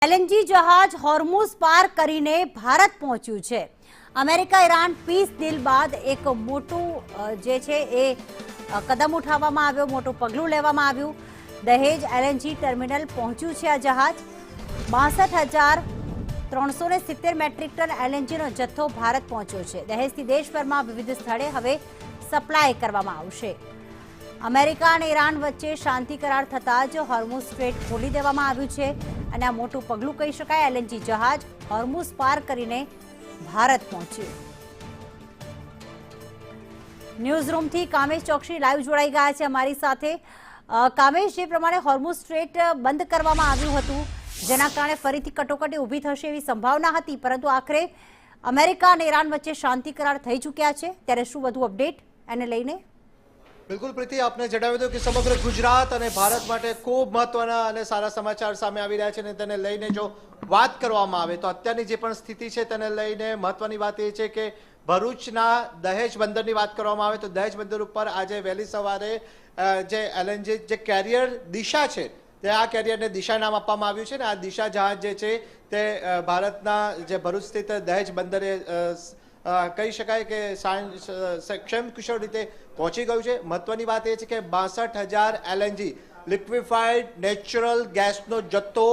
LNG જહાજ હોર્મુઝ પાર કરીને ભારત પહોંચ્યું છે। અમેરિકા ઈરાન પીસ ડીલ બાદ એક મોટું જે છે એ કદમ ઉઠાવવામાં આવ્યો, મોટું પગલું લેવામાં આવ્યું। દહેજ એલએનજી ટર્મિનલ પહોંચ્યું છે આ જહાજ। 62,370 મેટ્રિક ટન એલએનજીનો જથ્થો ભારત પહોંચ્યો છે। દહેજથી દેશભરમાં વિવિધ સ્થળે હવે સપ્લાય કરવામાં આવશે। અમેરિકા અને ઈરાન વચ્ચે શાંતિ કરાર થતાં જ હોર્મુઝ સ્ટ્રેટ ખોલી દેવામાં આવ્યું છે અને આ મોટું પગલું કહી શકાય। એલએનજી જહાજ હોર્મુઝ પાર કરીને ભારત પહોંચ્યું। ન્યૂઝ રૂમથી કામેશ ચોકસી લાઈવ જોડાઈ ગયા છે અમારી સાથે। કામેશ, જે પ્રમાણે હોર્મુઝ સ્ટ્રેટ બંધ કરવામાં આવ્યું હતું, જેના કારણે ફરીથી કટોકટી ઊભી થશે એવી સંભાવના હતી, પરંતુ આખરે અમેરિકા અને ઈરાન વચ્ચે શાંતિ કરાર થઈ ચૂક્યા છે, ત્યારે શું વધુ અપડેટ એને લઈને? બિલકુલ પ્રીતિ, આપને જણાવી દઉં કે સમગ્ર ગુજરાત અને ભારત માટે ખૂબ મહત્વના અને સારા સમાચાર સામે આવી રહ્યા છે અને તેને લઈને જો વાત કરવામાં આવે તો અત્યારની જે પણ સ્થિતિ છે તેને લઈને મહત્વની વાત એ છે કે ભરૂચના દહેજ બંદરની વાત કરવામાં આવે તો દહેજ બંદર ઉપર આજે વહેલી સવારે જે એલએનજી જે કેરિયર દિશા છે તે આ કેરિયરને દિશા નામ આપવામાં આવ્યું છે અને આ દિશા જહાજ જે છે તે ભારતના જે ભરૂચ સ્થિત દહેજ બંદરે કહી શકાય કે ક્ષેમ કુશળ રીતે પહોંચી ગયું છે। મહત્વની વાત એ છે કે 62,000 એલએનજી લિક્વિફાઈડ નેચરલ ગેસનો જથ્થો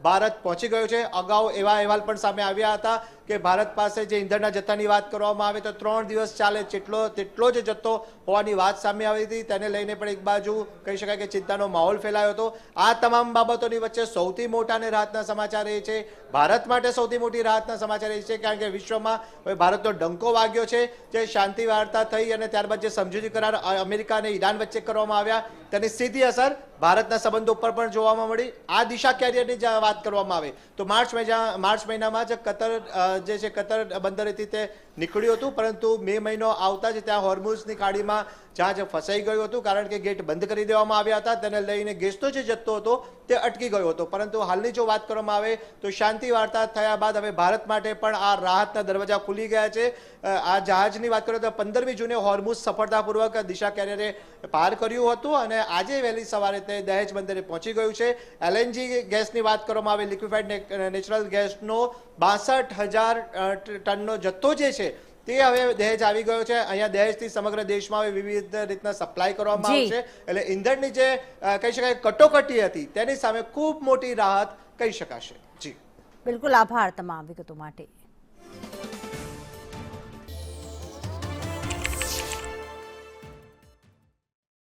ભારત પહોંચી ગયો છે। અગાઉ એવા અહેવાલ પણ સામે આવ્યા હતા કે ભારત પાસે જે ઈંધણના જથ્થાની વાત કરવામાં આવે તો 3 દિવસ ચાલે તેટલો જ જથ્થો હોવાની વાત સામે આવી હતી। તેને લઈને પણ એક બાજુ કહી શકાય કે ચિંતાનો માહોલ ફેલાયો હતો। આ તમામ બાબતોની વચ્ચે સૌથી મોટા અને રાહતના સમાચાર એ છે, ભારત માટે સૌથી મોટી રાહતના સમાચાર એ છે કારણ કે વિશ્વમાં હવે ભારતનો ડંકો વાગ્યો છે। જે શાંતિ વાર્તા થઈ અને ત્યારબાદ જે સમજૂતી કરાર અમેરિકા અને ઈરાન વચ્ચે કરવામાં આવ્યા તેની સીધી અસર ભારતના સંબંધો ઉપર પણ જોવામાં મળી। આ દિશા કેરિયરની વાત કરવામાં આવે તો માર્ચ મહિનામાં જ જે છે કતર બંદરેથી તે નીકળ્યું હતું, પરંતુ મે મહિનો આવતા જ ત્યાં હોર્મુઝની ખાડીમાં જહાજ ફસાઈ ગયું હતું કારણ કે ગેટ બંધ કરી દેવામાં આવ્યા હતા। તેને લઈને ગેસનો જે જથ્થો હતો તે અટકી ગયો હતો, પરંતુ હાલની જો વાત કરવામાં આવે તો શાંતિ વાર્તા થયા બાદ હવે ભારત માટે પણ આ રાહતના દરવાજા ખુલી ગયા છે। આ જહાજની વાત કરીએ તો 15મી જૂને હોર્મુઝ સફળતાપૂર્વક દિશા કેરિયરે પાર કર્યું હતું અને આજે વહેલી સવારે તે દહેજ બંદરે પહોંચી ગયું છે। એલએનજી ગેસની વાત કરવામાં આવે, લિક્વિફાઈડ નેચરલ ગેસનો 62,000 ટનનો જથ્થો જે છે તે હવે દહેજ આવી ગયો છે। અહીંયા દહેજથી સમગ્ર દેશમાં હવે વિવિધ રીતના સપ્લાય કરવામાં આવશે, એટલે ઈંધણની જે કહી શકાય કટોકટી હતી તેની સામે ખૂબ મોટી રાહત કહી શકાશે। જી બિલકુલ, આભાર તમામ વિગતો માટે।